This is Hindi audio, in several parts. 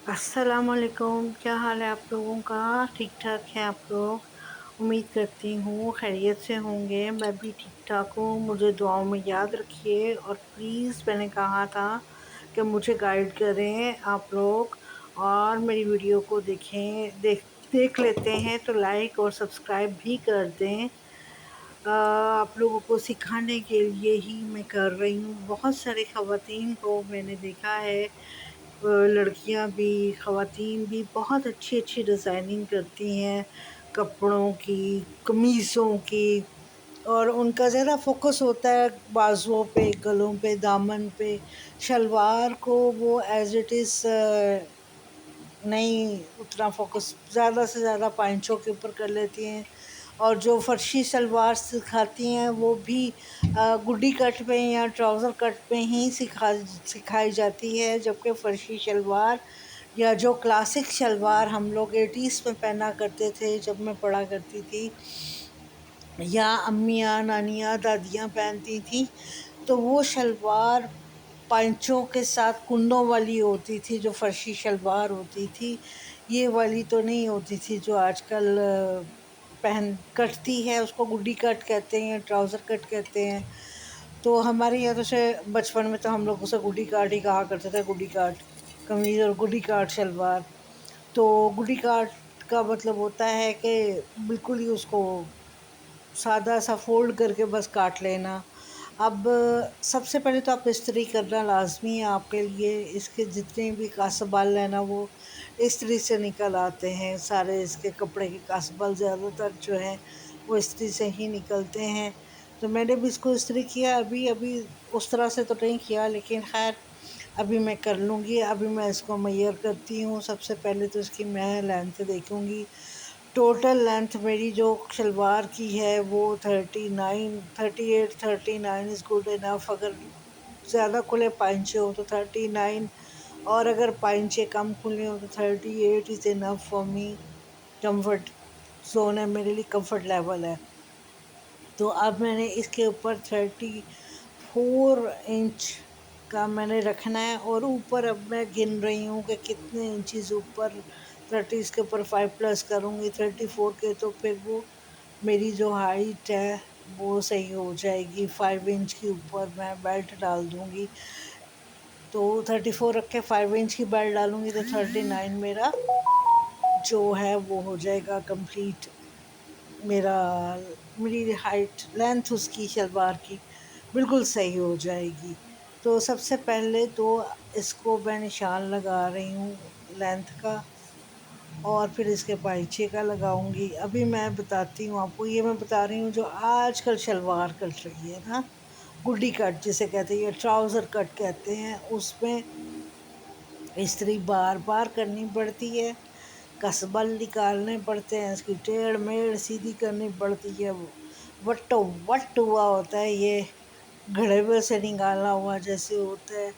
अस्सलामुअलैकुम, क्या हाल है आप लोगों का? ठीक-ठाक हैं आप लोग? उम्मीद करती हूँ खैरियत से होंगे। मैं भी ठीक-ठाक हूँ। मुझे दुआओं में याद रखिए और प्लीज़ मैंने कहा था कि मुझे गाइड करें आप लोग और मेरी वीडियो को देख लेते हैं तो लाइक और सब्सक्राइब भी कर दें। आप लोगों को सिखाने के लिए ही मैं कर रही हूँ। बहुत सारी ख़वातीन को मैंने देखा है, लड़कियां भी ख़वातीन भी बहुत अच्छी-अच्छी डिज़ाइनिंग करती हैं कपड़ों की, कमीज़ों की। और उनका ज़्यादा फ़ोकस होता है बाजुओं पे, गलों पे, दामन पे। शलवार को वो एज़ इट इज़ नहीं उतना फ़ोकस ज़्यादा से ज़्यादा पाइंचों के ऊपर कर लेती हैं। और जो फ़र्शी सलवार सिखाती हैं वो भी गुड्डी कट पे या ट्राउज़र कट पे ही सिखाई जाती है, जबकि फ़र्शी शलवार या जो क्लासिक शलवार हम लोग 80s में पहना करते थे जब मैं पढ़ा करती थी, या अम्मियाँ, नानियाँ, दादियाँ पहनती थीं, तो वो शलवार पांचों के साथ कुंडों वाली होती थी, जो फर्शी शलवार होती थी। ये वाली तो नहीं होती थी जो आजकल पहन कटती है, उसको गुड्डी कट कहते हैं, ट्राउज़र कट कहते हैं। तो हमारे यहाँ तो जैसे बचपन में तो हम लोग उसे गुड्डी काट ही कहा करते थे, गुड्डी काट कमीज़ और गुड्डी काट शलवार। तो गुड्डी काट का मतलब होता है कि बिल्कुल ही उसको सादा सा फ़ोल्ड करके बस काट लेना। अब सबसे पहले तो आप इस्त्री करना लाज़मी है आपके लिए। इसके जितने भी कासबाल हैं ना, वो इस्त्री से निकल आते हैं। सारे इसके कपड़े के कासबाल ज़्यादातर जो हैं वो इस्त्री से ही निकलते हैं। तो मैंने भी इसको इस्त्री किया, अभी अभी उस तरह से तो नहीं किया, लेकिन ख़ैर अभी मैं कर लूँगी। अभी मैं इसको मेज़र करती हूँ। सबसे पहले तो इसकी मैं लेंथ देखूँगी। टोटल लेंथ मेरी जो शलवार की है वो 39, 38, 39 इज़ गुड इनफ। अगर ज़्यादा खुले पाइंचे हो तो 39, और अगर पाइंचे कम खुले हो तो 38 is enough for me. Comfort zone है मेरे लिए, कंफर्ट लेवल है। तो अब मैंने इसके ऊपर 34 इंच का मैंने रखना है, और ऊपर अब मैं गिन रही हूँ कि कितने इंचज़ ऊपर। 30 के ऊपर 5 प्लस करूँगी 34 के, तो फिर वो मेरी जो हाइट है वो सही हो जाएगी। 5 इंच के ऊपर मैं बेल्ट डाल दूँगी। तो 34 रख के 5 इंच की बेल्ट डालूँगी तो 39 मेरा जो है वो हो जाएगा कंप्लीट। मेरा मेरी हाइट लेंथ उसकी शलवार की बिल्कुल सही हो जाएगी। तो सबसे पहले तो इसको मैं निशान लगा रही हूँ लेंथ का, और फिर इसके पाइचे का लगाऊंगी। अभी मैं बताती हूँ आपको, ये मैं बता रही हूँ जो आजकल शलवार कट रही है ना, गुड्डी कट जिसे कहते हैं या ट्राउज़र कट कहते हैं, उसमें इस्त्री बार बार करनी पड़ती है, कसबल निकालने पड़ते हैं, इसकी टेढ़ मेढ़ सीधी करनी पड़ती है। वट्टो वट्ट हुआ होता है ये, घड़ेवे से निकाला हुआ जैसे होता है।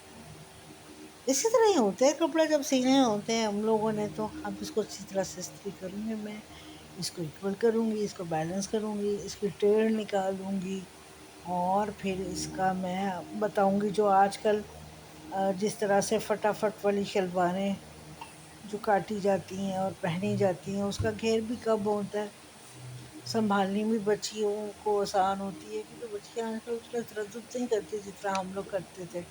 इसी तरह ही होता है कपड़ा जब सीने होते हैं हम लोगों ने। तो अब इसको अच्छी तरह से इस्त्री करूँगी मैं, इसको इक्वल करूँगी, इसको बैलेंस करूँगी, इसकी टेढ़ निकालूँगी, और फिर इसका मैं बताऊँगी जो आजकल जिस तरह से फटाफट वाली शलवारें जो काटी जाती हैं और पहनी जाती हैं, उसका घेर भी कम होता है, संभालनी भी बच्चियों को आसान होती है, क्योंकि बच्चियाँ आजकल उतना तरद्दुद नहीं करती जितना हम लोग करते थे।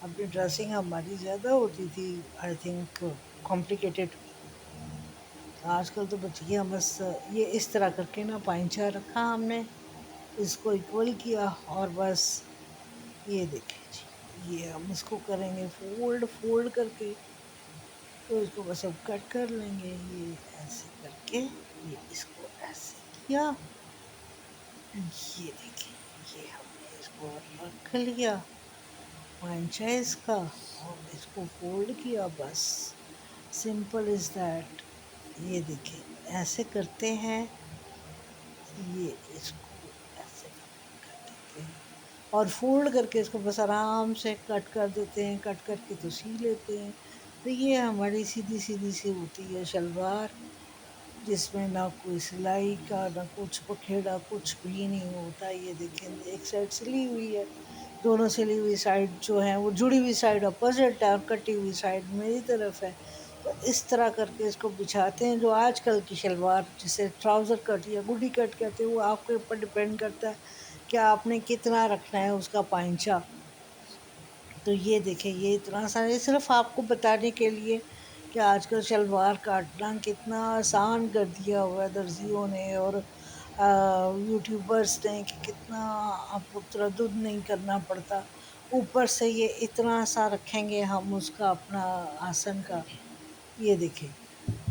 अपनी ड्रेसिंग हमारी ज़्यादा होती थी, आई थिंक कॉम्प्लिकेटेड। आजकल तो बच्चियाँ बस ये इस तरह करके ना पाइंचा रखा हमने, इसको इक्वल किया, और बस ये देखिए जी, ये हम इसको करेंगे फोल्ड फोल्ड करके। तो इसको बस अब कट कर लेंगे, ये ऐसे करके, ये इसको ऐसे किया, ये देखिए ये हमने इसको रख लिया पांचा इसका, और इसको फोल्ड किया, बस सिंपल इज़ दैट। ये देखिए ऐसे करते हैं, ये इसको ऐसे कर देते हैं, और फ़ोल्ड करके इसको बस आराम से कट कर देते हैं, कट करके तो सी लेते हैं। तो ये हमारी सीधी-सीधी सी होती है शलवार, जिसमें ना कोई सिलाई का, ना कुछ पखेड़ा, कुछ भी नहीं होता। ये देखें एक साइड सिली हुई है, दोनों सिली हुई साइड जो है वो जुड़ी हुई साइड अपोज़िट है, और कटी हुई साइड मेरी तरफ है। तो इस तरह करके इसको बिछाते हैं। जो आजकल की शलवार जिसे ट्राउज़र कट या गुड्डी कट कहते हैं, वो आपके ऊपर डिपेंड करता है कि आपने कितना रखना है उसका पाइंचा। तो ये देखें, ये इतना सा, ये सिर्फ आपको बताने के लिए कि आजकल शलवार काटना कितना आसान कर दिया हुआ है दर्जियों ने और यूट्यूबर्स ने, कि कितना आपको तरद्दुद नहीं करना पड़ता। ऊपर से ये इतना सा रखेंगे हम उसका अपना आसन का, ये देखें,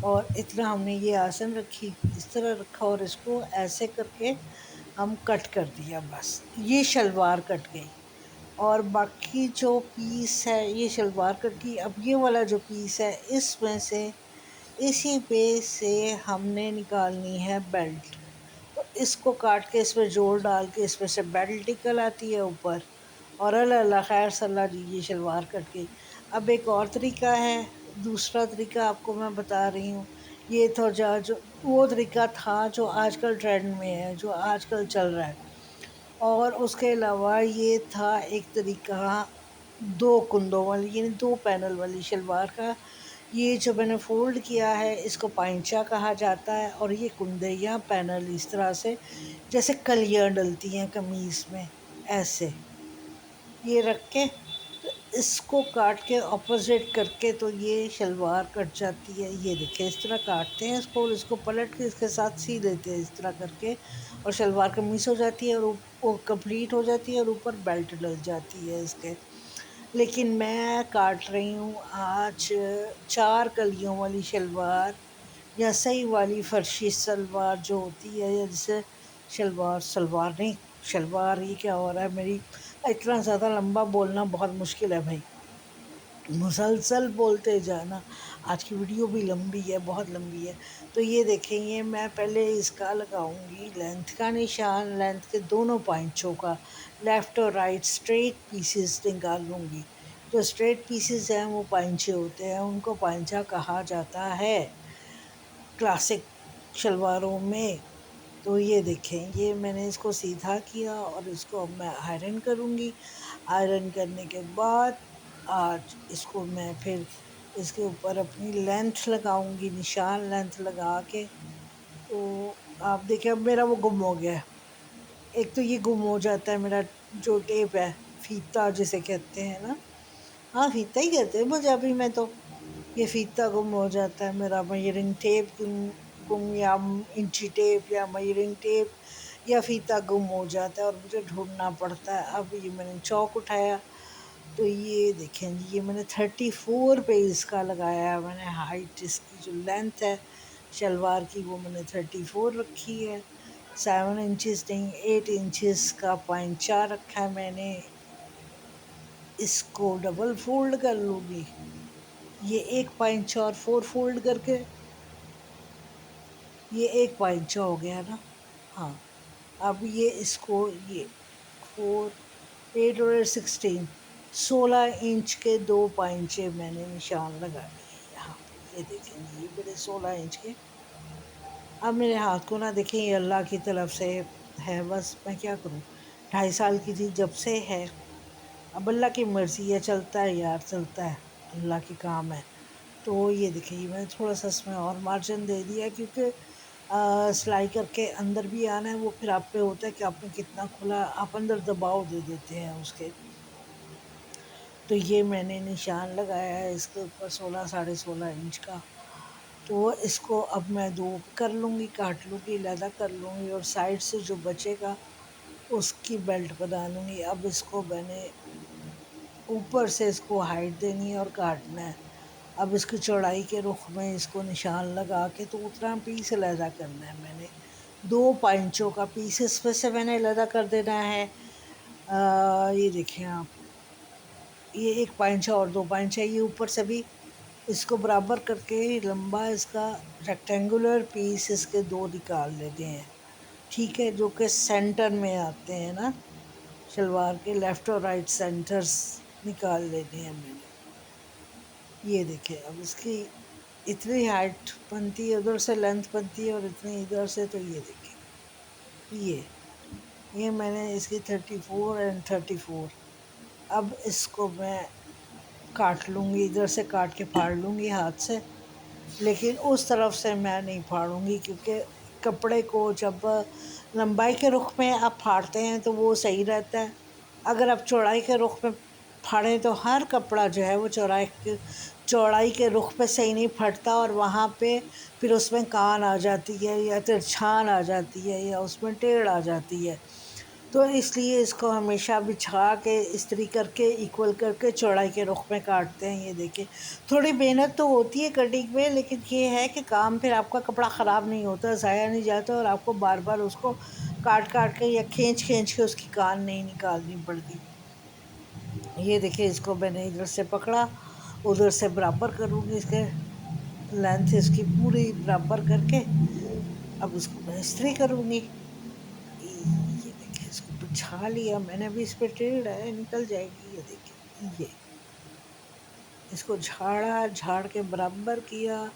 और इतना हमने ये आसन रखी, इस तरह रखा और इसको ऐसे करके हम कट कर दिया, बस ये शलवार कट गई। और बाकी जो पीस है ये शलवार कट की। अब ये वाला जो पीस है इसमें से, इसी पे से हमने निकालनी है बेल्ट। तो इसको काट के इसमें जोड़ डाल के इसमें से बेल्ट निकल आती है ऊपर, और अल्लाह अल्लाह खैर सल्ला जी, ये शलवार कट गई। अब एक और तरीका है, दूसरा तरीका आपको मैं बता रही हूँ। ये तो जो वो तरीका था जो आजकल ट्रेंड में है, जो आजकल चल रहा है। और उसके अलावा ये था एक तरीका दो कुंदों वाली, यानी दो पैनल वाली शलवार का। ये जो मैंने फ़ोल्ड किया है इसको पाइंचा कहा जाता है, और ये कुंदे या पैनल इस तरह से जैसे कलियां डलती हैं कमीज़ में, ऐसे ये रख के, तो इसको काट के ऑपोजिट करके तो ये शलवार कट जाती है। ये देखिए इस तरह काटते हैं इसको, और इसको पलट के इसके साथ सी देते हैं इस तरह करके, और शलवार कमीज हो जाती है, और वो कंप्लीट हो जाती है, और ऊपर बेल्ट डल जाती है इसके। लेकिन मैं काट रही हूँ आज चार कलियों वाली शलवार, या सही वाली फर्शी सलवार जो होती है, या जिसे शलवार सलवार नहीं, शलवार, ये क्या हो रहा है मेरी, इतना ज़्यादा लंबा बोलना बहुत मुश्किल है भाई, मुसलसल बोलते जाना। आज की वीडियो भी लंबी है, बहुत लंबी है। तो ये देखेंगे, मैं पहले इसका लगाऊंगी लेंथ का निशान, लेंथ के दोनों पाइंचों का, लेफ़्ट और राइट स्ट्रेट पीसेस निकाल लूँगी। जो स्ट्रेट पीसेस हैं वो पाइंचे होते हैं, उनको पाइंचा कहा जाता है क्लासिक शलवारों में। तो ये देखें, ये मैंने इसको सीधा किया और इसको अब मैं आयरन करूँगी। आयरन करने के बाद आज इसको मैं फिर इसके ऊपर अपनी लेंथ लगाऊंगी, निशान लेंथ लगा के। तो आप देखिए अब मेरा वो गुम हो गया है। एक तो ये गुम हो जाता है मेरा जो टेप है, फीता जिसे कहते हैं ना, हाँ फीता ही कहते हैं पंजाबी में तो। ये फीता गुम हो जाता है मेरा, मेजरिंग टेप गुम या इंची टेप या मेजरिंग टेप या फीता गुम हो जाता है और मुझे ढूंढना पड़ता है। अब ये मैंने चौक उठाया, तो ये देखें जी, ये मैंने 34 पे इसका लगाया है मैंने हाइट, इसकी जो लेंथ है शलवार की वो मैंने 34 रखी है। 7 इंचज़ नहीं, 8 इंचज़ का पाइंचा रखा है मैंने। इसको डबल फोल्ड कर लूँगी, ये एक पाइंचा और 4 फोल्ड करके, ये एक पाइंचा हो गया ना। हाँ, अब ये इसको, ये 4, 8 और 16, 16 इंच के दो पाइंचे मैंने निशान लगा लिए यहाँ पे। ये देखें, ये मेरे 16 इंच के। अब मेरे हाथ को ना देखें, ये अल्लाह की तरफ से है, बस मैं क्या करूँ, 2.5 साल की थी जब से है। अब अल्लाह की मर्ज़ी है, चलता है यार, चलता है, अल्लाह के काम है। तो ये देखिए मैंने थोड़ा सा इसमें और मार्जिन दे दिया, क्योंकि सिलाई करके अंदर भी आना है, वो फिर आप पे होता है कि आपने कितना खुला, आप अंदर दबाव दे देते हैं उसके। तो ये मैंने निशान लगाया है इसके ऊपर 16, 16.5 इंच का। तो इसको अब मैं दो कर लूँगी, काट लूँगी, लैदा कर लूँगी, और साइड से जो बचेगा उसकी बेल्ट बना लूँगी। अब इसको मैंने ऊपर से इसको हाइट देनी है और काटना है। अब इसकी चौड़ाई के रुख में इसको निशान लगा के तो उतना पीस अलहदा करना है मैंने। 2 पाइंचों का पीस इसमें से मैंने अलहदा कर देना है। ये देखें आप, ये एक पाइंचा और 2 पाइंचा, ये ऊपर से भी इसको बराबर करके लंबा इसका रेक्टेंगुलर पीस इसके दो निकाल लेते हैं, ठीक है, जो कि सेंटर में आते हैं ना, शलवार के लेफ़्ट और राइट सेंटर्स निकाल लेते हैं मैंने। ये देखिए अब इसकी इतनी हाइट बनती है, उधर से लेंथ बनती है और इतनी इधर से, तो ये देखिए, ये मैंने इसकी 34 एंड 34। अब इसको मैं काट लूँगी, इधर से काट के फाड़ लूँगी हाथ से, लेकिन उस तरफ से मैं नहीं फाड़ूंगी, क्योंकि कपड़े को जब लंबाई के रुख में आप फाड़ते हैं तो वो सही रहता है। अगर आप चौड़ाई के रुख में फाड़ें तो हर कपड़ा जो है वो चौड़ाई के रुख पे सही नहीं फटता, और वहाँ पे फिर उसमें कान आ जाती है या तिरछान आ जाती है या उसमें टेढ़ आ जाती है। तो इसलिए इसको हमेशा बिछा के इस्त्री करके इक्वल करके चौड़ाई के रुख में काटते हैं। ये देखिए, थोड़ी मेहनत तो होती है कटिंग में, लेकिन ये है कि काम फिर आपका कपड़ा ख़राब नहीं होता, ज़ाया नहीं जाता, और आपको बार बार उसको काट काट के या खींच खींच के उसकी कान नहीं निकालनी पड़ती। ये देखिए, इसको मैंने इधर से पकड़ा, उधर से बराबर करूँगी, इसके लेंथ इसकी पूरी बराबर करके अब उसको मैं इस्त्री करूँगी। ये देखिए, इसको बिछा लिया मैंने, अभी इस पे टेढ़ है, निकल जाएगी। ये देखिए, ये इसको झाड़ा, झाड़ के बराबर किया,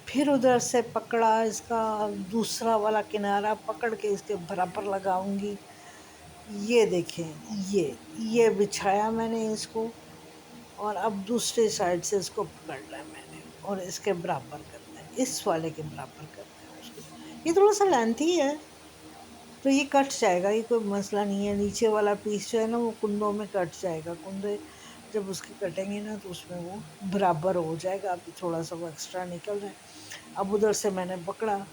फिर उधर से पकड़ा, इसका दूसरा वाला किनारा पकड़ के इसके बराबर लगाऊंगी। ये देखें, ये बिछाया मैंने इसको, और अब दूसरी साइड से इसको पकड़ना है मैंने और इसके बराबर करना है, इस वाले के बराबर करना है उसको। ये थोड़ा सा लेंथी है तो ये कट जाएगा, ये कोई मसला नहीं है। नीचे वाला पीस जो है ना वो कुंदों में कट जाएगा, कुंदे जब उसके कटेंगे ना तो उसमें वो बराबर हो जाएगा। अभी थोड़ा सा वो एक्स्ट्रा निकल रहा है। अब उधर से मैंने पकड़ा।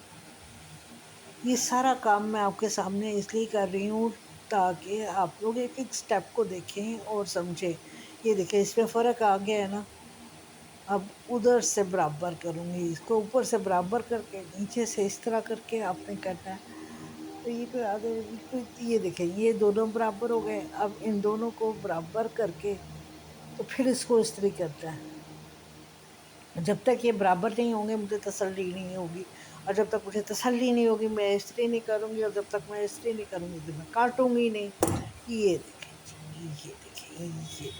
ये सारा काम मैं आपके सामने इसलिए कर रही हूँ ताकि आप लोग एक एक स्टेप को देखें और समझें। ये देखें, इसमें फ़र्क आ गया है ना। अब उधर से बराबर करूँगी, इसको ऊपर से बराबर करके नीचे से इस तरह करके आपने करना है। तो ये कोई आगे बिल्कुल, ये देखें, ये दोनों बराबर हो गए। अब इन दोनों को बराबर करके तो फिर इसको इस्त्री करते हैं। जब तक ये बराबर नहीं होंगे मुझे तसल्ली नहीं होगी, और जब तक मुझे तसल्ली नहीं होगी मैं इस्त्री नहीं करूँगी, और जब तक मैं इस्त्री नहीं करूँगी तो मैं काटूँगी नहीं। ये देखें जी, ये देखें, ये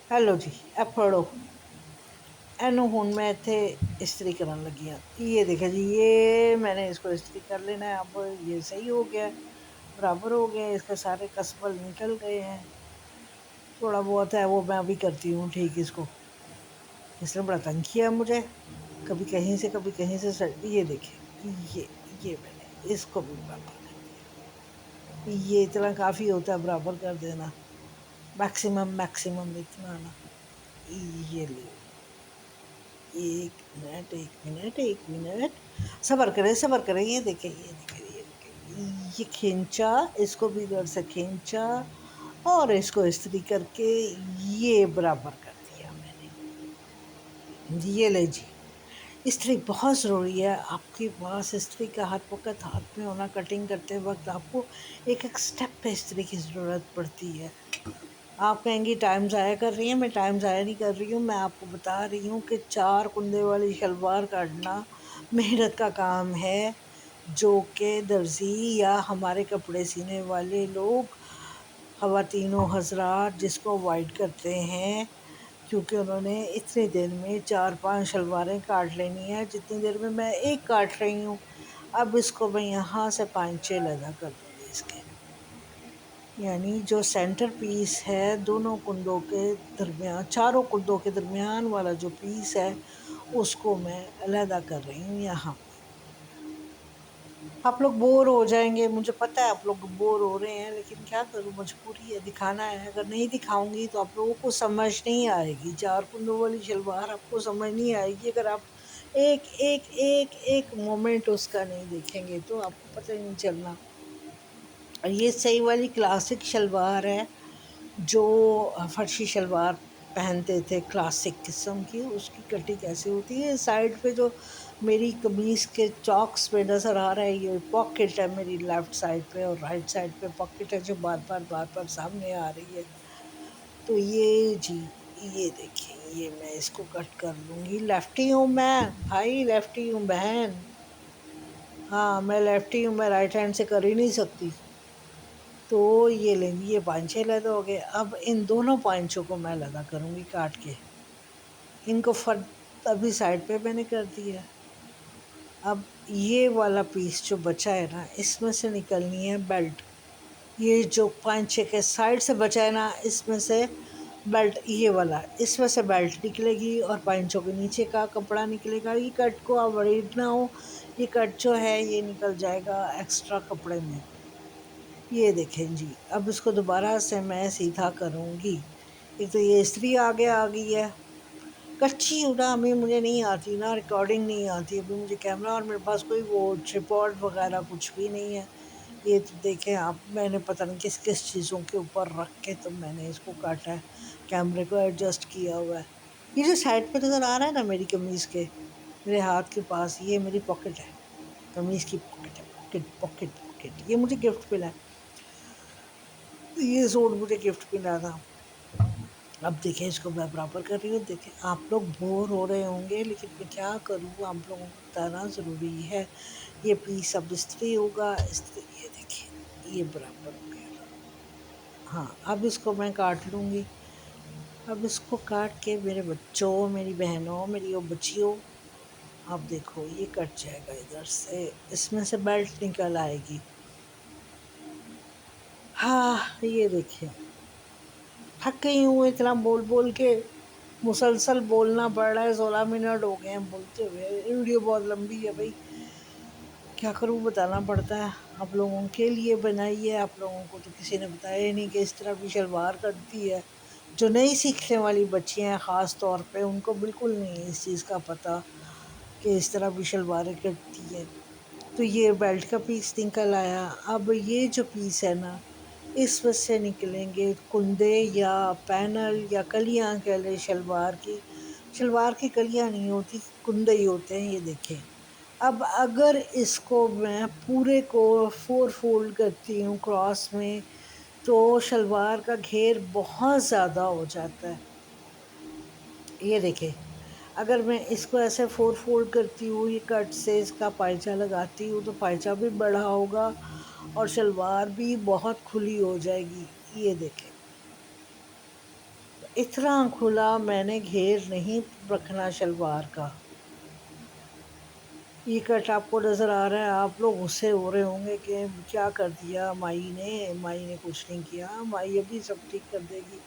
हेलो जी, अब पढ़ो। एनू हुन मैं इत्थे इस्त्री करन लगी हाँ। ये देखें जी, ये मैंने इसको इस्त्री कर लेना है। अब ये सही हो गया, बराबर हो गया, इसके सारे कसबल निकल गए हैं। थोड़ा बहुत है वो मैं अभी करती हूँ ठीक इसको, इसने बड़ा तंग किया मुझे, कभी कहीं से कभी कहीं से ये देखें, ये मैंने इसको भी बराबर कर दिया। ये इतना काफ़ी होता है बराबर कर देना, मैक्सिमम मैक्सिमम इतना ना। ये ले, एक मिनट, सब्र करें। ये देखें, ये खींचा, इसको भी इधर से खींचा और इसको इस्त्री करके ये बराबर कर दिया मैंने। ये ले जी, इस्त्री बहुत ज़रूरी है। आपके पास इस्त्री का हर वक्त हाथ में होना, कटिंग करते वक्त आपको एक एक स्टेप पे इस्त्री की ज़रूरत पड़ती है। आप कहेंगी टाइम ज़ाया कर रही हैं, मैं टाइम ज़ाया नहीं कर रही हूँ। मैं आपको बता रही हूँ कि 4 कुंदे वाली शलवार काटना मेहनत का काम है, जो कि दर्जी या हमारे कपड़े सीने वाले लोग, ख़वातीनो हज़रात जिसको अवॉइड करते हैं, क्योंकि उन्होंने इतने दिन में 4-5 शलवारें काट लेनी है जितनी देर में मैं एक काट रही हूँ। अब इसको मैं यहाँ से 5-6 लगा कर दूँगी इसके, यानी जो सेंटर पीस है दोनों कुंदों के दरमियान, चारों कुंदों के दरमियान वाला जो पीस है उसको मैं अलहदा कर रही हूँ यहाँ। आप लोग बोर हो जाएंगे, मुझे पता है आप लोग बोर हो रहे हैं, लेकिन क्या करूँ, मजबूरी है, दिखाना है। अगर नहीं दिखाऊंगी तो आप लोगों को समझ नहीं आएगी। 4 कुंदों वाली शलवार आपको समझ नहीं आएगी अगर आप एक एक एक एक मोमेंट उसका नहीं देखेंगे, तो आपको पता ही नहीं चलना। और ये सही वाली क्लासिक शलवार है, जो फर्शी शलवार पहनते थे क्लासिक किस्म की, उसकी कटिंग कैसे होती है। साइड पे जो मेरी कमीज़ के चॉक्स पे नज़र आ रहा है, ये पॉकेट है मेरी लेफ़्ट साइड पे, और राइट साइड पे पॉकेट है जो बार बार सामने आ रही है। तो ये जी, ये देखिए, ये मैं इसको कट कर लूँगी। लेफ़्टी हूँ मैं भाई, लेफ़्टी हूँ बहन। हाँ, मैं लेफ़्टी हूँ, मैं राइट हैंड से कर ही नहीं सकती। तो ये लेंगी, ये पांचे लदा हो गए। अब इन दोनों पांचों को मैं लदा करूँगी काट के, इनको फर्द अभी साइड पे मैंने कर दिया। अब ये वाला पीस जो बचा है ना, इसमें से निकलनी है बेल्ट। ये जो पांचे के साइड से बचा है ना, इसमें से बेल्ट ये वाला, इसमें से बेल्ट निकलेगी और पाइंचों के नीचे का कपड़ा निकलेगा। ये कट को आप वरीड ना हो, ये कट जो है ये निकल जाएगा एक्स्ट्रा कपड़े में। ये देखें जी, अब इसको दोबारा से मैं सीधा करूँगी। एक तो ये इस्त्री आगे आ गई है, कच्ची हूँ ना, अभी मुझे नहीं आती ना, रिकॉर्डिंग नहीं आती अभी मुझे कैमरा, और मेरे पास कोई वो ट्रिपॉड वगैरह कुछ भी नहीं है। ये तो देखें आप, मैंने पता नहीं किस किस चीज़ों के ऊपर रख के तो मैंने इसको काटा है, कैमरे को एडजस्ट किया हुआ है। ये जो साइड पे नज़र आ रहा है ना मेरी कमीज़ के, मेरे हाथ के पास, ये मेरी पॉकेट है, कमीज़ की पॉकेट है, पॉकेट पॉकेट पॉकेट, ये मुझे गिफ्ट मिला है। ये सूट मुझे गिफ्ट मिला था। अब देखिए इसको मैं बराबर कर रही हूँ। देखिए आप लोग बोर हो रहे होंगे, लेकिन मैं क्या करूँ, आप लोगों को बताना ज़रूरी है। ये पीस अब इस्त्री होगा, इस्त्री, ये देखिए ये बराबर हो गया। हाँ, अब इसको मैं काट लूँगी। अब इसको काट के मेरे बच्चों, मेरी बहनों, मेरी वो बच्चियों, अब देखो ये कट जाएगा इधर से, इसमें से बेल्ट निकल आएगी। हाँ, ये देखिए थक गई हूँ इतना बोल बोल के, मुसलसल बोलना पड़ रहा है, 16 मिनट हो गए हैं बोलते हुए, वीडियो बहुत लंबी है भाई, क्या करूँ, बताना पड़ता है। आप लोगों के लिए बनाई है, आप लोगों को तो किसी ने बताया ही नहीं कि इस तरह भी शलवार कटती है। जो नई सीखने वाली बच्चियाँ हैं ख़ास तौर पे, उनको बिल्कुल नहीं इस चीज़ का पता कि इस तरह भी शलवारें कटती हैं। तो ये बेल्ट का पीस निकल आया। अब ये जो पीस है ना, इस वजह से निकलेंगे कुंदे या पैनल या कलियां कह लें शलवार की। शलवार की कलियां नहीं होती, कुंदे ही होते हैं, ये देखें। अब अगर इसको मैं पूरे को 4 फोल्ड करती हूँ क्रॉस में, तो शलवार का घेर बहुत ज़्यादा हो जाता है। ये देखें, अगर मैं इसको ऐसे 4 फोल्ड करती हूँ, ये कट से इसका पायचा लगाती हूँ, तो पायचा भी बड़ा होगा और शलवार भी बहुत खुली हो जाएगी। ये देखें, इतना खुला मैंने घेर नहीं रखना शलवार का। ये कट आपको नज़र आ रहा है, आप लोग गुस्से हो रहे होंगे कि क्या कर दिया माई ने कुछ नहीं किया, माई अभी सब ठीक कर देगी।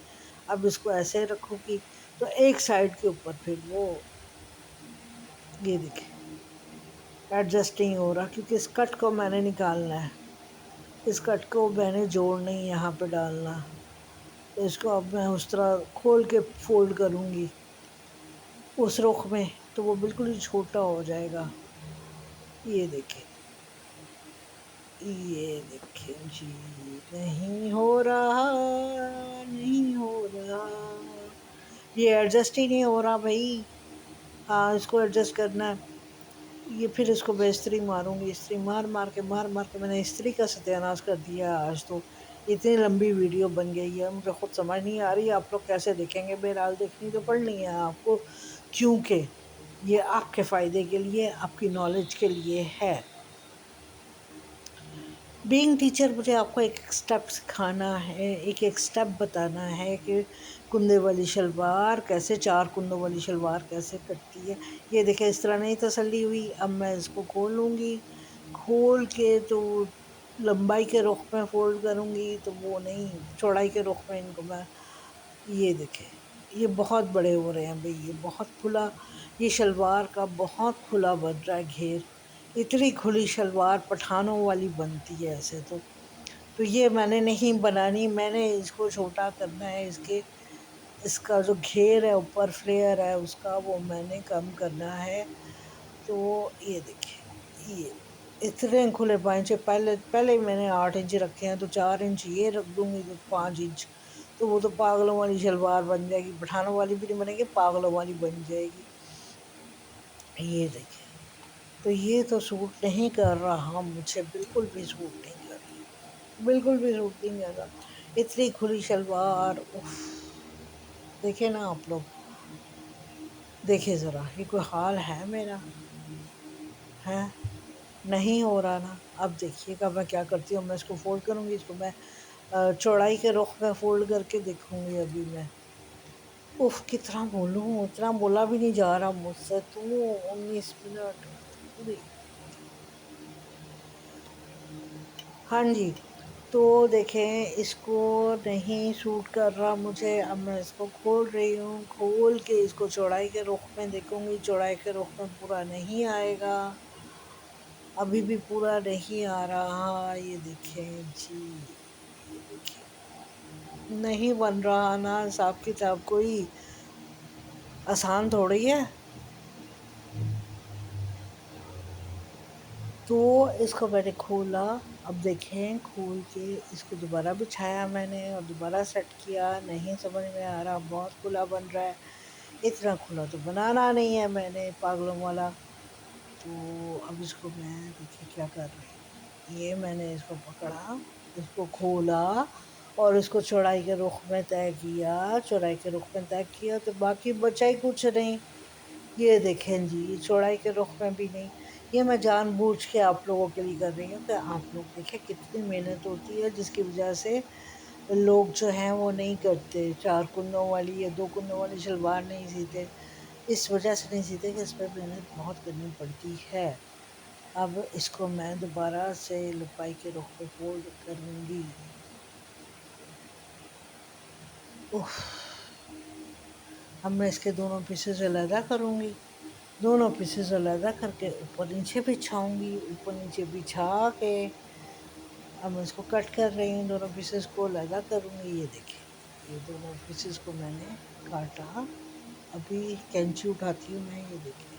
अब इसको ऐसे रखूँगी तो एक साइड के ऊपर फिर वो, ये देखें एडजस्ट नहीं हो रहा, क्योंकि इस कट को मैंने निकालना है, इस कट को मैंने जोड़ नहीं यहाँ पे डालना। तो इसको अब मैं उस तरह खोल के फोल्ड करूँगी उस रुख में, तो वो बिल्कुल ही छोटा हो जाएगा। ये देखें, ये देखें जी, नहीं हो रहा, नहीं हो रहा, ये एडजस्ट ही नहीं हो रहा भाई। हाँ, इसको एडजस्ट करना है। ये फिर इसको मैं इस्त्री मारूंगी, इस्त्री मार मार के मैंने इस्त्री का सत्यानाश कर दिया आज तो। इतनी लंबी वीडियो बन गई है, मुझे खुद समझ नहीं आ रही आप लोग कैसे देखेंगे। बहरहाल देखनी तो पड़नी है आपको, क्योंकि ये आपके फ़ायदे के लिए, आपकी नॉलेज के लिए है। बीइंग टीचर मुझे आपको एक एक स्टेप सिखाना है, एक एक स्टेप बताना है कि कुंदे वाली शलवार कैसे, 4 कुंदों वाली शलवार कैसे कटती है। ये देखें इस तरह नहीं तसल्ली हुई, अब मैं इसको खोल लूँगी। खोल के तो लंबाई के रुख में फ़ोल्ड करूँगी, तो वो नहीं, चौड़ाई के रुख में इनको मैं, ये देखें ये बहुत बड़े हो रहे हैं भाई, ये बहुत खुला, ये शलवार का बहुत खुला बन रहा है घेर। इतनी खुली शलवार पठानों वाली बनती है ऐसे तो ये मैंने नहीं बनानी, मैंने इसको छोटा करना है, इसके, इसका जो घेर है ऊपर फ्लेयर है उसका, वो मैंने कम करना है। तो ये देखिए, ये इतने खुले पाँचे, पहले पहले ही मैंने 8 इंच रखे हैं, तो 4 इंच ये रख दूँगी तो 5 इंच, तो वो तो पागलों वाली शलवार बन जाएगी, पठानों वाली भी नहीं बनेगी, पागलों वाली बन जाएगी। ये देखिए, तो ये तो सूट नहीं कर रहा मुझे, बिल्कुल भी सूट नहीं कर रही, बिल्कुल भी सूट नहीं कर रहा। इतनी खुली शलवार, उफ़! देखें ना आप लोग, देखिए ज़रा, ये कोई हाल है मेरा? हैं? नहीं हो रहा ना। अब देखिएगा मैं क्या करती हूँ, मैं इसको फ़ोल्ड करूँगी, इसको मैं चौड़ाई के रुख में फ़ोल्ड करके देखूँगी अभी मैं। उफ़! कितना बोलूँ, इतना बोला भी नहीं जा रहा मुझसे तो। 19 मिनट पूरे। हाँ जी, तो देखें इसको नहीं सूट कर रहा मुझे। अब मैं इसको खोल रही हूँ, खोल के इसको चौड़ाई के रुख में देखूँगी, चौड़ाई के रुख में पूरा नहीं आएगा, अभी भी पूरा नहीं आ रहा। ये देखें जी, ये देखें नहीं बन रहा ना हिसाब किताब, कोई आसान थोड़ी है। तो इसको मैंने खोला, अब देखें खोल के इसको दोबारा बिछाया मैंने और दोबारा सेट किया, नहीं समझ में आ रहा, बहुत खुला बन रहा है। इतना खुला तो बनाना नहीं है मैंने पागलों वाला। तो अब इसको मैं देखिए क्या कर रही हूँ, ये मैंने इसको पकड़ा, इसको खोला और इसको चौड़ाई के रुख में तय किया, चौड़ाई के रुख में तय किया तो बाकी बचा ही कुछ नहीं। ये देखें जी, ये चौड़ाई के रुख में भी नहीं। ये मैं जानबूझ के आप लोगों के लिए कर रही हूँ कि आप लोग देखें कितनी मेहनत होती है, जिसकी वजह से लोग जो हैं वो नहीं करते, 4 कुंदों वाली या 2 कुंदों वाली शलवार नहीं सीते। इस वजह से नहीं सीते कि इसमें मेहनत बहुत करनी पड़ती है। अब इसको मैं दोबारा से लंबाई के रुख पे फोल्ड करूँगी। उफ, अब मैं इसके दोनों पीसेस अलहदा करूँगी, दोनों पीसेस अलहदा करके ऊपर नीचे बिछाऊँगी, ऊपर नीचे बिछा के अब मैं इसको कट कर रही हूँ, दोनों पीसेस को अलहदा करूँगी। ये देखिए, ये दोनों पीसेस को मैंने काटा, अभी कैंची उठाती हूँ मैं। ये देखिए,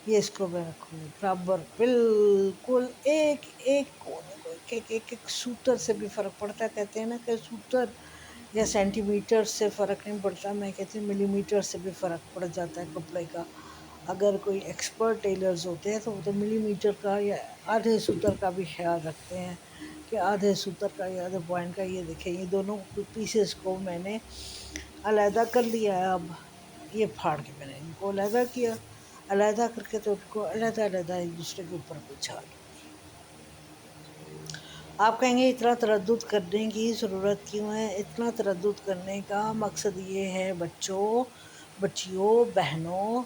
ये इसको मैं रखूँगी बराबर, बिल्कुल एक एक कोने को, एक सूतर से भी फ़र्क पड़ता है। कहते हैं ना कि सूतर या सेंटीमीटर से फ़र्क नहीं पड़ता, मैं कहती हूँ मिलीमीटर से भी फ़र्क पड़ जाता है कपड़े का। अगर कोई एक्सपर्ट टेलर्स होते हैं तो वो तो मिलीमीटर का या आधे सूतर का भी ख्याल रखते हैं कि आधे सूतर का या आधे पॉइंट का। ये देखें, ये दोनों पीसेस को मैंने अलहदा कर लिया है। अब ये फाड़ के मैंने इनको अलहदा किया, अलहदा करके तो उनको अलहदा एक दूसरे के ऊपर बिछा लो। आप कहेंगे इतना तरद्दुद करने की ज़रूरत क्यों है? इतना तरद्दुद करने का मकसद ये है बच्चों, बच्चियों, बहनों,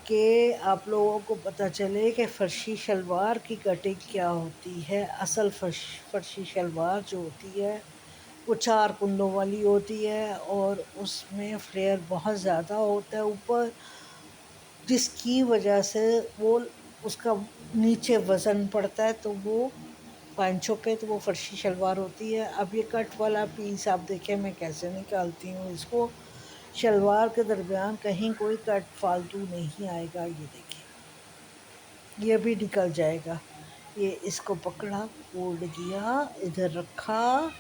कि आप लोगों को पता चले कि फ़र्शी शलवार की कटिंग क्या होती है। असल फ़र्शी शलवार जो होती है वो 4 कुंदों वाली होती है और उसमें फ्लेयर बहुत ज़्यादा होता है ऊपर, जिसकी वजह से वो उसका नीचे वज़न पड़ता है, तो वो पाँचों पे तो वो फ़र्शी शलवार होती है। अब ये कट वाला पीस आप देखें मैं कैसे निकालती हूँ इसको, शलवार के दरमियान कहीं कोई कट फालतू नहीं आएगा। ये देखिए, ये भी निकल जाएगा। ये इसको पकड़ा, फोल्ड किया, इधर रखा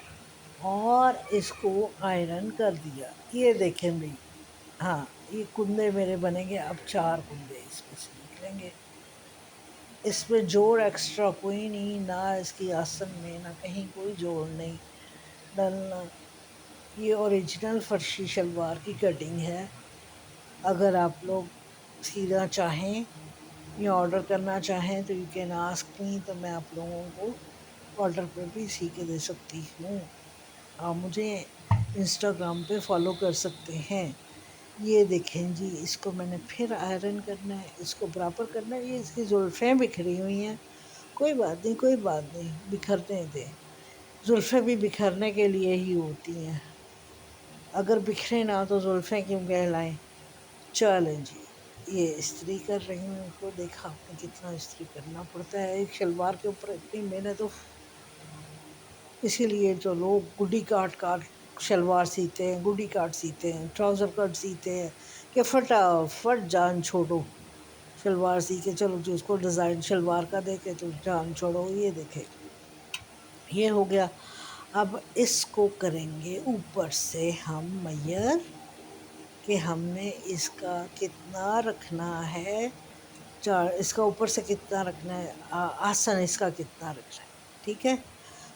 और इसको आयरन कर दिया। ये देखें भाई, हाँ ये कुंदे मेरे बनेंगे। अब 4 कुंदे इसमें से निकलेंगे। इसमें जोड़ एक्स्ट्रा कोई नहीं, ना इसकी आसन में ना कहीं कोई जोड़ नहीं डलना। ये ओरिजिनल फ़र्शी शलवार की कटिंग है। अगर आप लोग सीना चाहें या ऑर्डर करना चाहें तो यू कैन आस्क मी, तो मैं आप लोगों को ऑर्डर पे भी सी के दे सकती हूँ। आप मुझे इंस्टाग्राम पे फॉलो कर सकते हैं। ये देखें जी, इसको मैंने फिर आयरन करना है, इसको बराबर करना है। ये इसकी जुल्फ़ें बिखरी हुई हैं, कोई बात नहीं, कोई बात नहीं, बिखरने दें। जुल्फ़ें भी बिखरने के लिए ही होती हैं, अगर बिखरे ना तो जुल्फ़ें क्यों कहलाएं। चलें जी, ये इस्त्री कर रही हूँ इनको। देखा आपने कितना इस्त्री करना पड़ता है एक शलवार के ऊपर, इतनी मेहनत। तो इसीलिए जो लोग गुड्डी काट काट शलवार सीते हैं, गुड्डी काट सीते हैं, ट्राउज़र कट सीते हैं कि फटाफट जान छोड़ो, शलवार सी के चलो जी उसको डिज़ाइन शलवार का देके तो जान छोड़ो। ये देखें, ये हो गया। अब इसको करेंगे ऊपर से हम मैयर कि हमने इसका कितना रखना है, चार इसका ऊपर से कितना रखना है, आसन इसका कितना रखना है। ठीक है,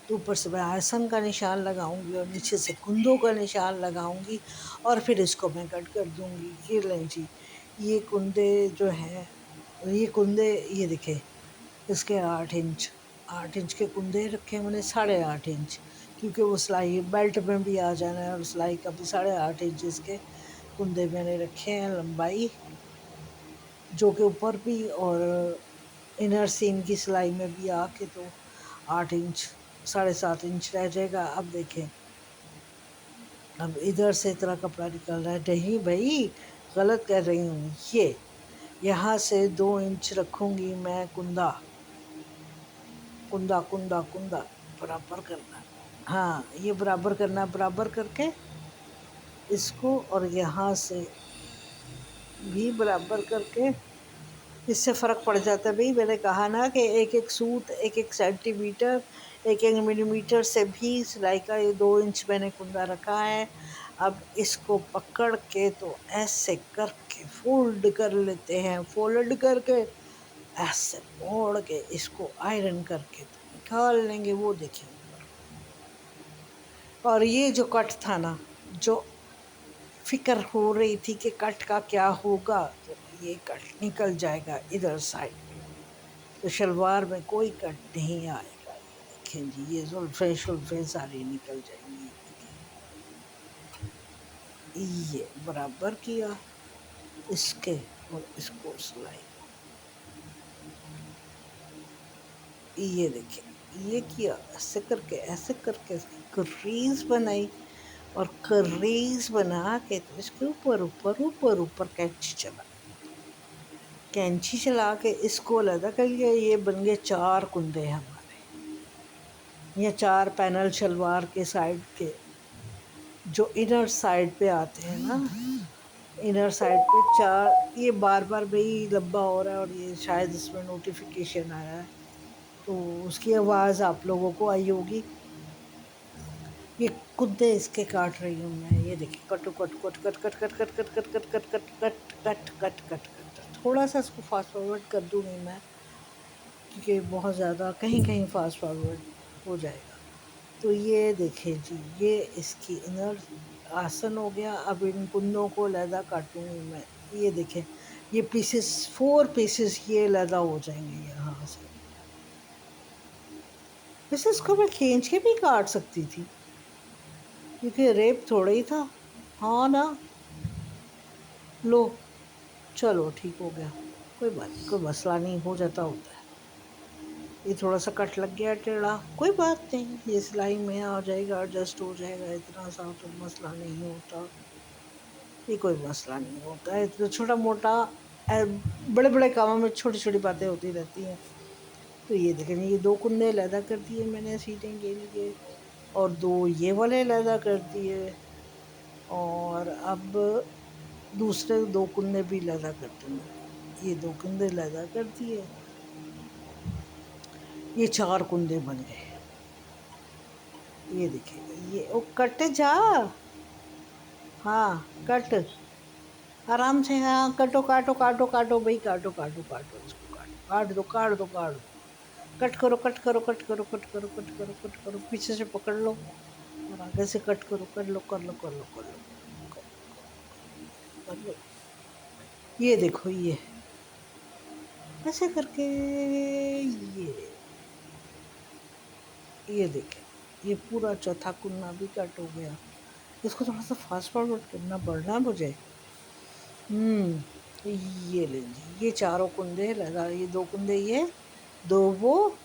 तो ऊपर से मैं आसन का निशान लगाऊंगी और नीचे से कुंदों का निशान लगाऊंगी और फिर इसको मैं कट कर दूंगी। ये लें जी, ये कुंदे जो हैं, ये कुंदे ये देखें, इसके 8 इंच, 8 इंच के कुंदे रखे मैंने, 8.5 इंच, क्योंकि वो सिलाई बेल्ट में भी आ जाना है और सिलाई का भी 8.5 इंच इसके कुंदे मैंने रखे हैं लंबाई, जो कि ऊपर भी और इनर सीम की सिलाई में भी आके तो 8 इंच 7.5 इंच रह जाएगा। अब देखें, अब इधर से इतना कपड़ा निकल रहा है, नहीं भाई गलत कर रही हूँ। ये यहाँ से 2 इंच रखूँगी मैं कुंदा, कुंदा कुंदा कुंदा बराबर करना। हाँ ये बराबर करना, बराबर करके इसको, और यहाँ से भी बराबर करके, इससे फ़र्क पड़ जाता है। भाई मैंने कहा ना कि एक एक सूत, एक एक सेंटीमीटर, एक एक मिलीमीटर से भी सिलाई का ये 2 इंच मैंने कुंदा रखा है। अब इसको पकड़ के तो ऐसे करके फोल्ड कर लेते हैं, फोल्ड करके ऐसे मोड़ के इसको आयरन करके तो निकाल लेंगे। वो देखिए ऊपर। और ये जो कट था ना, जो फिक्र हो रही थी कि कट का क्या होगा, तो ये कट निकल जाएगा इधर साइड में, तो शलवार में कोई कट नहीं आएगा। ये देखें जी, ये जुल्फ़े शुल्फ़े सारी निकल जाएंगी। ये बराबर किया इसके, और इसको सिलाई, ये देखें ये किया, ऐसे करके इसकी करीज बनाई, और करीज बना के तो इसके ऊपर ऊपर ऊपर ऊपर कैंची चला, कैंची चला के इसको अलग कर लिया। ये बन गए 4 कुंदे हमारे, ये 4 पैनल शलवार के साइड के, जो इनर साइड पे आते हैं ना, इनर साइड पे 4। ये बार बार भाई लंबा हो रहा है, और ये शायद इसमें नोटिफिकेशन आया है तो उसकी आवाज़ आप लोगों को आई होगी। ये कुत्ते इसके काट रही हूँ मैं। ये देखिए, cut cut cut cut cut cut cut cut cut cut cut cut cut cut cut cut. थोड़ा सा इसको फास्ट फॉरवर्ड कर दूँगी मैं, क्योंकि बहुत ज़्यादा कहीं कहीं फास्ट फॉरवर्ड हो जाएगा। तो ये देखिए जी, ये इसकी इनर आसन हो गया। अब इन कुंदों को लहदा काटूँगी मैं। ये देखें, ये पीसेस 4 पीसेस ये लहदा हो जाएंगे यहाँ से। वैसे इसको मैं खींच के भी काट सकती थी, क्योंकि रेप थोड़ा ही था। हाँ ना, लो चलो ठीक हो गया, कोई बात नहीं, कोई मसला नहीं, हो जाता होता है। ये थोड़ा सा कट लग गया टेढ़ा, कोई बात नहीं, ये सिलाई में आ जाएगा, एडजस्ट हो जाएगा, इतना सा तो मसला नहीं होता। ये कोई मसला नहीं होता है, इतना छोटा मोटा बड़े बड़े कामों में छोटी छोटी बातें होती रहती हैं। तो ये देखें, ये 2 कुंदे अलहदा कर दिए मैंने सीने के लिए, और 2 ये वाले अलहदा कर दिए, और अब दूसरे 2 कुंदे भी अलहदा कर दूँगी। ये 2 कुंदे अलहदा कर दिए, ये 4 कुंदे बन गए। ये देखिए, ये ओ कट जा, हाँ कट आराम से, हाँ कटो काटो काटो काटो भाई, काटो काटो काटो, इसको काटो, काट दो काट दो काट दो, कट करो कट करो कट करो कट करो कट करो कट करो, पीछे से पकड़ लो और आगे से कट करो, कर लो कर लो कर लो कर लो कर लो। ये देखो, ये ऐसे करके, ये देखें, ये पूरा चौथा कुन्ना भी कट हो गया। इसको थोड़ा सा फास्ट फॉरवर्ड करना पड़ना है मुझे। ये लीजिए, ये चारों कुंदे लगा, ये 2 कुंदे, ये 2 वो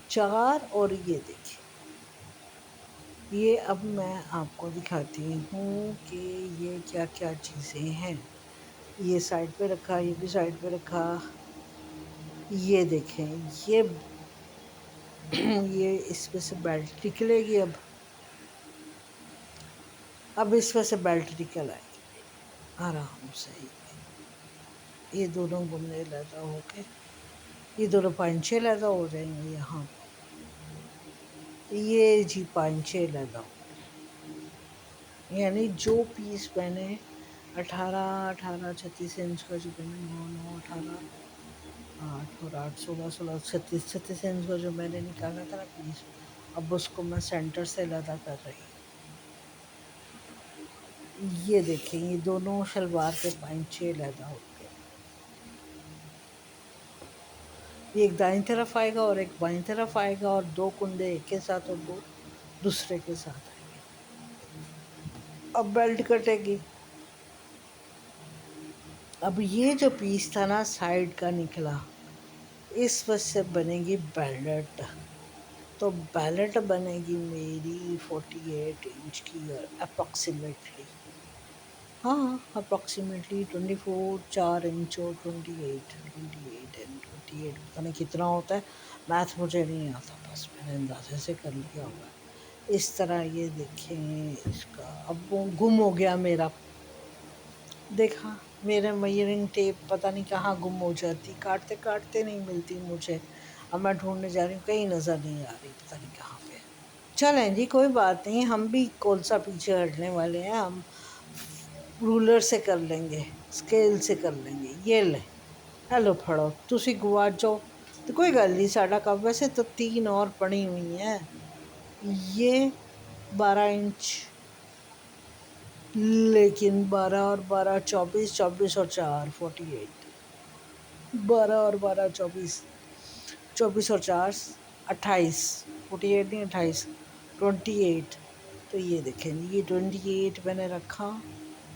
4, और ये देखिए, ये अब मैं आपको दिखाती हूँ कि ये क्या क्या चीज़ें हैं। ये साइड पे रखा, ये भी साइड पे रखा। ये देखें, ये ये इसमें से बेल्ट निकलेगी। अब इसमें से बेल्ट निकल आएगी आराम से। ये दोनों बुनने लगा होके, ये दोनों पांचे लगा हो जाएंगे यहाँ पे। ये जी पांचे लगा, यानी जो पीस मैंने 18 36 इंच का, जो मैंने 9 9 18 8 और 8 16 16 36 इंच का जो मैंने निकाला था ना पीस, अब उसको मैं सेंटर से लदा कर रही हूँ। ये देखें, ये दोनों शलवार के पांचे लदा हो गए। ये एक दाईं तरफ आएगा और एक बाईं तरफ आएगा, और 2 कुंदे एक के साथ और 2 दूसरे के साथ आएंगे। अब बेल्ट कटेगी। अब ये जो पीस था ना साइड का निकला, इस वजह से बनेगी बेल्ट। तो बैलेट बनेगी मेरी 48 इंच की और अप्रॉक्सीमेटली, हाँ अप्रॉक्सीमेटली 24 4 इंच और 28 पता नहीं कितना होता है। मैथ मुझे नहीं आता, बस मैंने अंदाजे से कर लिया होगा। इस तरह ये देखें इसका, अब वो गुम हो गया मेरा। देखा, मेरे मेजरिंग टेप पता नहीं कहाँ गुम हो जाती, काटते काटते नहीं मिलती मुझे। अब मैं ढूंढने जा रही हूँ, कहीं नज़र नहीं आ रही, पता नहीं कहाँ पे। चलें जी, कोई बात नहीं, हम भी कौन सा पीछे हटने वाले हैं। हम रूलर से कर लेंगे, स्केल से कर लेंगे। ये ले, हेलो फड़ो, तुसी गवाच जाओ तो कोई गल नहीं, साढ़ा कप वैसे तो 3 और पड़ी हुई हैं। ये 12 इंच, लेकिन 12 और 12 24, 24 और 4 48, 12 और 12 24, 24 और 4 28, 48 नहीं 28, 28। तो ये देखें, ये 28 मैंने रखा।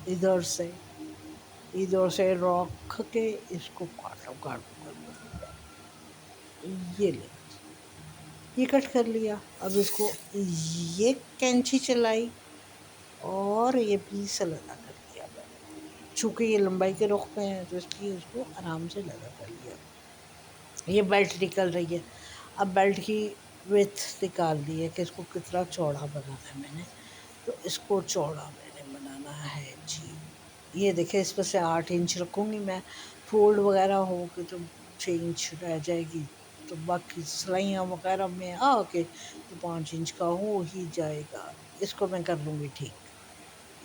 इधर से रख के इसको काटो काटो काटो, ये ले, ये कट कर लिया। अब इसको ये कैंची चलाई और ये पीस अलग कर लिया मैंने। चूँकि ये लंबाई के रुख पे है तो इसलिए इसको आराम से लगा कर लिया। ये बेल्ट निकल रही है। अब बेल्ट की विड्थ निकाल दी है कि इसको कितना चौड़ा बनाना है मैंने। तो इसको चौड़ा मैंने बनाना है जी। ये देखें, इस पर से 8 इंच रखूँगी मैं। फोल्ड वगैरह हो के तो 6 इंच रह जाएगी, तो बाकी सिलाइयाँ वगैरह में आके तो 5 इंच का हो ही जाएगा। इसको मैं कर लूँगी ठीक।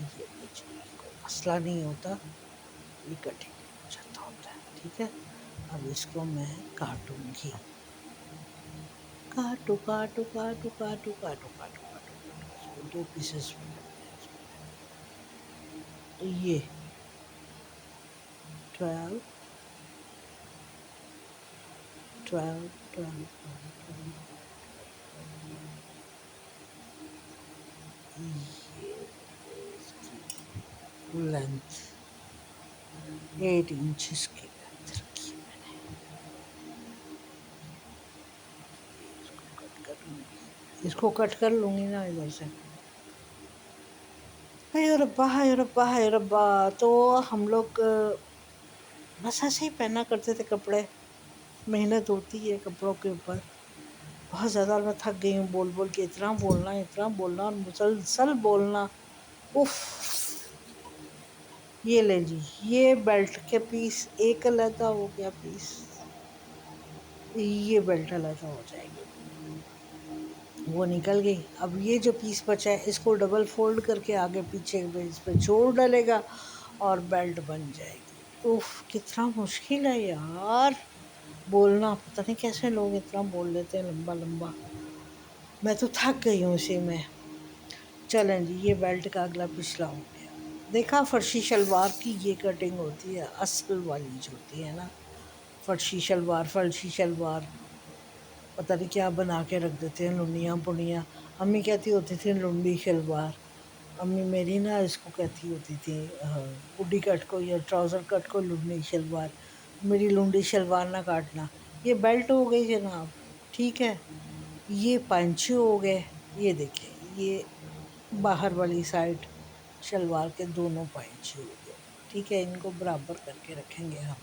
ये लीजिए, कोई मसला नहीं होता, ये कटिंग हो जाता होता है, ठीक है। अब इसको मैं काटूँगी, काटो काटो काटो काटो काटो काटो काटो काटो, इसको 2 पीसेस में करते हैं इसको। ये 12 12 12 ये लेंथ 8 इंचेस की लेंथ रखी है मैंने। इसको कट कर लूँगी ना इधर से। हाय रब्बा हाय रब्बा हाय रब्बा। तो हम लोग बस ऐसे ही पहना करते थे कपड़े। मेहनत होती है कपड़ों के ऊपर बहुत ज़्यादा। मैं थक गई हूँ बोल बोल के, इतना बोलना और मुसलसल बोलना, उफ। ये ले जी, ये बेल्ट के पीस एक अलग हो गया पीस, ये बेल्ट अलग हो जाएगी, वो निकल गई। अब ये जो पीस बचा है इसको डबल फोल्ड करके आगे पीछे इस पर जोड़ डालेगा और बेल्ट बन जाएगी। उफ, कितना मुश्किल है यार बोलना, पता नहीं कैसे लोग इतना बोल लेते हैं लंबा लंबा। मैं तो थक गई हूँ इसी में। चलें जी, ये बेल्ट का अगला पिछला हो गया। देखा, फर्शी शलवार की ये कटिंग होती है असल वाली जो होती है ना। फर्शी शलवार पता नहीं क्या बना के रख देते हैं, लुंडियाँ पुंडियाँ। अम्मी कहती होती थी लुंडी शलवार। अम्मी मेरी ना इसको कहती होती थी हुडी कट को या ट्राउज़र कट को लुंडी शलवार। मेरी लुंडी शलवार ना काटना। ये बेल्ट हो गई जनाब, ठीक है। ये पंचे हो गए, ये देखें, ये बाहर वाली साइड शलवार के दोनों पंचे हो गए, ठीक है। इनको बराबर करके रखेंगे हम।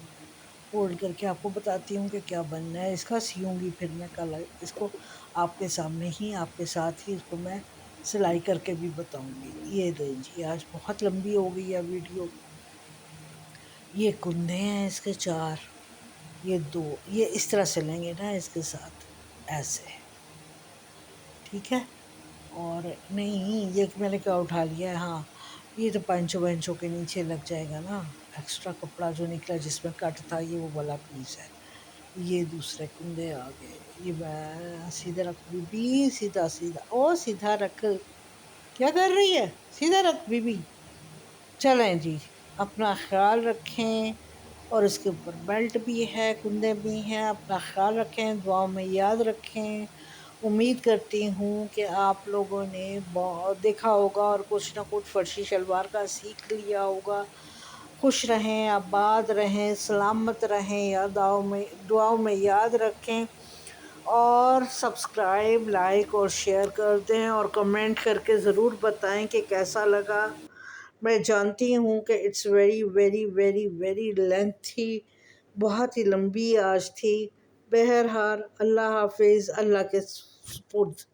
फोल्ड करके आपको बताती हूँ कि क्या बनना है इसका। सियूँगी फिर मैं कल इसको आपके सामने ही, आपके साथ ही इसको मैं सिलाई करके भी बताऊँगी। ये जी, आज बहुत लंबी हो गई है वीडियो। ये कुंदे हैं इसके 4, ये 2, ये इस तरह से लेंगे ना इसके साथ, ऐसे, ठीक है। और नहीं, ये मैंने क्या उठा लिया है, हाँ ये तो पंचों वंचों के नीचे लग जाएगा ना। एक्स्ट्रा कपड़ा जो निकला जिसमें कट था, ये वो वाला पीस है। ये दूसरे कुंदे आ गए। ये मैं सीधा रख बीबी, सीधा सीधा, ओ सीधा रख, क्या कर रही है, सीधा रख बीबी। चलें जी, अपना ख्याल रखें। और इसके ऊपर बेल्ट भी है, कुंदे भी हैं। अपना ख्याल रखें, दुआओं में याद रखें। उम्मीद करती हूँ कि आप लोगों ने बहुत देखा होगा और कुछ ना कुछ फर्शी शलवार का सीख लिया होगा। खुश रहें, आबाद रहें, सलामत रहें, दुआओं में याद रखें। और सब्सक्राइब, लाइक और शेयर कर दें और कमेंट करके ज़रूर बताएं कि कैसा लगा। मैं जानती हूँ कि it's very very very very lengthy, बहुत ही लंबी आज थी। बहरहाल अल्लाह हाफिज़, अल्लाह के सुपुर्द।